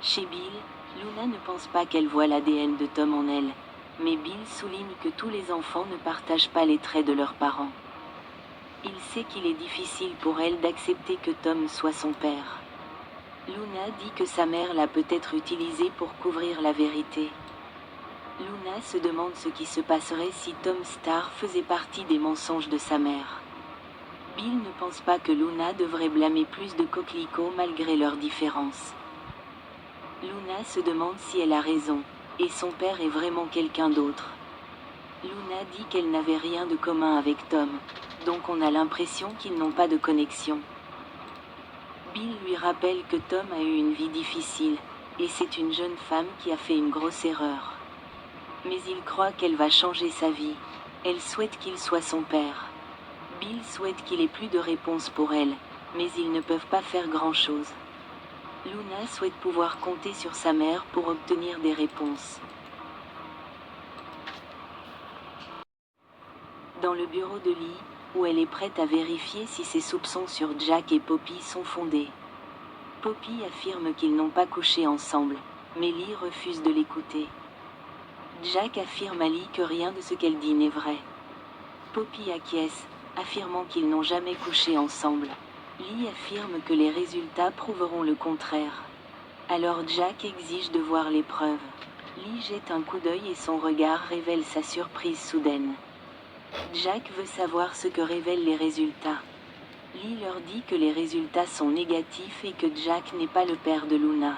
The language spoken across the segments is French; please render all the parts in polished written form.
Chez Bill, Luna ne pense pas qu'elle voit l'ADN de Tom en elle, mais Bill souligne que tous les enfants ne partagent pas les traits de leurs parents. Il sait qu'il est difficile pour elle d'accepter que Tom soit son père. Luna dit que sa mère l'a peut-être utilisé pour couvrir la vérité. Luna se demande ce qui se passerait si Tom Star faisait partie des mensonges de sa mère. Bill ne pense pas que Luna devrait blâmer plus de coquelicots malgré leurs différences. Luna se demande si elle a raison, et son père est vraiment quelqu'un d'autre. Luna dit qu'elle n'avait rien de commun avec Tom, donc on a l'impression qu'ils n'ont pas de connexion. Bill lui rappelle que Tom a eu une vie difficile, et c'est une jeune femme qui a fait une grosse erreur. Mais il croit qu'elle va changer sa vie. Elle souhaite qu'il soit son père. Bill souhaite qu'il ait plus de réponses pour elle, mais ils ne peuvent pas faire grand-chose. Luna souhaite pouvoir compter sur sa mère pour obtenir des réponses. Dans le bureau de Lee, où elle est prête à vérifier si ses soupçons sur Jack et Poppy sont fondés. Poppy affirme qu'ils n'ont pas couché ensemble, mais Lee refuse de l'écouter. Jack affirme à Lee que rien de ce qu'elle dit n'est vrai. Poppy acquiesce, affirmant qu'ils n'ont jamais couché ensemble. Lee affirme que les résultats prouveront le contraire. Alors Jack exige de voir les preuves. Lee jette un coup d'œil et son regard révèle sa surprise soudaine. Jack veut savoir ce que révèlent les résultats. Lee leur dit que les résultats sont négatifs et que Jack n'est pas le père de Luna.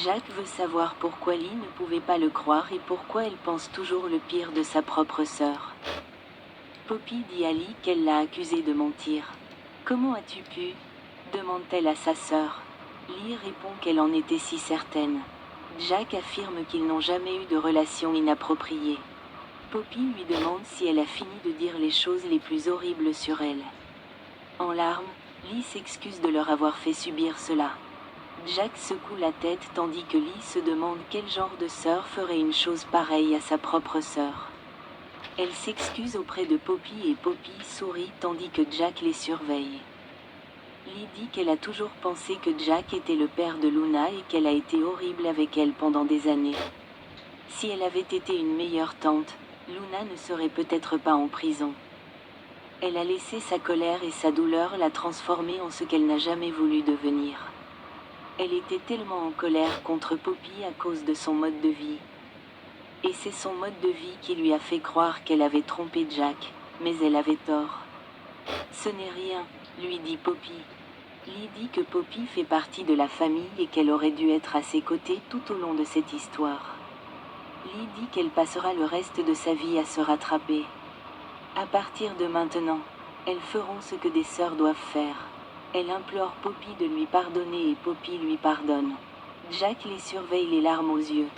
Jack veut savoir pourquoi Lee ne pouvait pas le croire et pourquoi elle pense toujours le pire de sa propre sœur. Poppy dit à Lee qu'elle l'a accusé de mentir. « Comment as-tu pu ?» demande-t-elle à sa sœur. Lee répond qu'elle en était si certaine. Jack affirme qu'ils n'ont jamais eu de relation inappropriée. Poppy lui demande si elle a fini de dire les choses les plus horribles sur elle. En larmes, Lee s'excuse de leur avoir fait subir cela. Jack secoue la tête tandis que Lee se demande quel genre de sœur ferait une chose pareille à sa propre sœur. Elle s'excuse auprès de Poppy et Poppy sourit tandis que Jack les surveille. Lee dit qu'elle a toujours pensé que Jack était le père de Luna et qu'elle a été horrible avec elle pendant des années. Si elle avait été une meilleure tante, Luna ne serait peut-être pas en prison. Elle a laissé sa colère et sa douleur la transformer en ce qu'elle n'a jamais voulu devenir. Elle était tellement en colère contre Poppy à cause de son mode de vie. Et c'est son mode de vie qui lui a fait croire qu'elle avait trompé Jack, mais elle avait tort. Ce n'est rien, lui dit Poppy. Lee dit que Poppy fait partie de la famille et qu'elle aurait dû être à ses côtés tout au long de cette histoire. Lee dit qu'elle passera le reste de sa vie à se rattraper. À partir de maintenant, elles feront ce que des sœurs doivent faire. Elle implore Poppy de lui pardonner et Poppy lui pardonne. Jack les surveille les larmes aux yeux.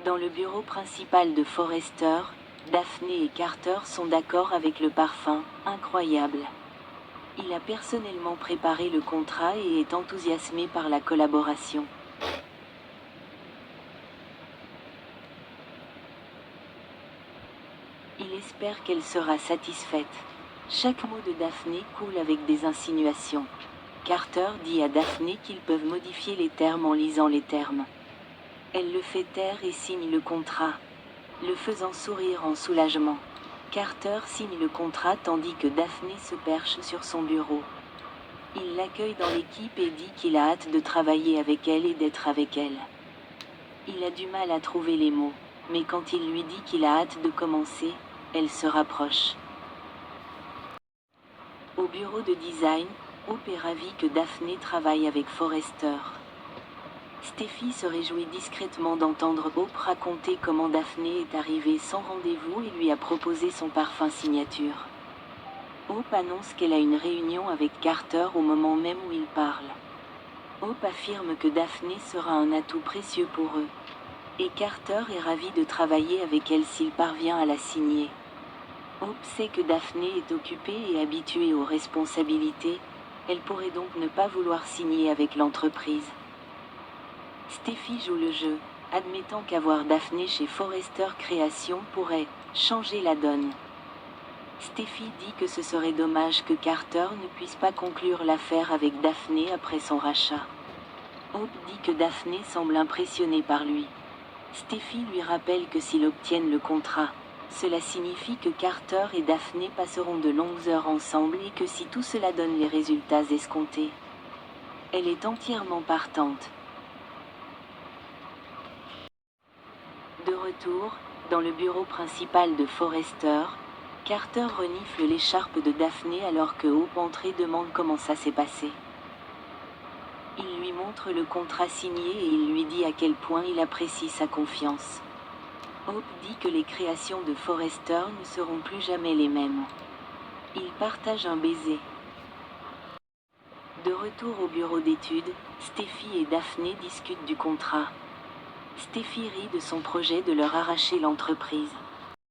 Dans le bureau principal de Forrester, Daphné et Carter sont d'accord avec le parfum, incroyable. Il a personnellement préparé le contrat et est enthousiasmé par la collaboration. Il espère qu'elle sera satisfaite. Chaque mot de Daphné coule avec des insinuations. Carter dit à Daphné qu'ils peuvent modifier les termes en lisant les termes. Elle le fait taire et signe le contrat, le faisant sourire en soulagement. Carter signe le contrat tandis que Daphné se perche sur son bureau. Il l'accueille dans l'équipe et dit qu'il a hâte de travailler avec elle et d'être avec elle. Il a du mal à trouver les mots, mais quand il lui dit qu'il a hâte de commencer, elle se rapproche. Au bureau de design, Hope est ravie que Daphné travaille avec Forrester. Steffi se réjouit discrètement d'entendre Hope raconter comment Daphné est arrivée sans rendez-vous et lui a proposé son parfum signature. Hope annonce qu'elle a une réunion avec Carter au moment même où ils parlent. Hope affirme que Daphné sera un atout précieux pour eux. Et Carter est ravi de travailler avec elle s'il parvient à la signer. Hope sait que Daphné est occupée et habituée aux responsabilités, elle pourrait donc ne pas vouloir signer avec l'entreprise. Steffi joue le jeu, admettant qu'avoir Daphné chez Forrester Création pourrait changer la donne. Steffi dit que ce serait dommage que Carter ne puisse pas conclure l'affaire avec Daphné après son rachat. Hope dit que Daphné semble impressionnée par lui. Steffi lui rappelle que s'ils obtiennent le contrat, cela signifie que Carter et Daphné passeront de longues heures ensemble et que si tout cela donne les résultats escomptés, elle est entièrement partante. De retour, dans le bureau principal de Forrester, Carter renifle l'écharpe de Daphné alors que Hope entre et demande comment ça s'est passé. Il lui montre le contrat signé et il lui dit à quel point il apprécie sa confiance. Hope dit que les créations de Forrester ne seront plus jamais les mêmes. Ils partagent un baiser. De retour au bureau d'études, Steffi et Daphné discutent du contrat. Steffi rit de son projet de leur arracher l'entreprise.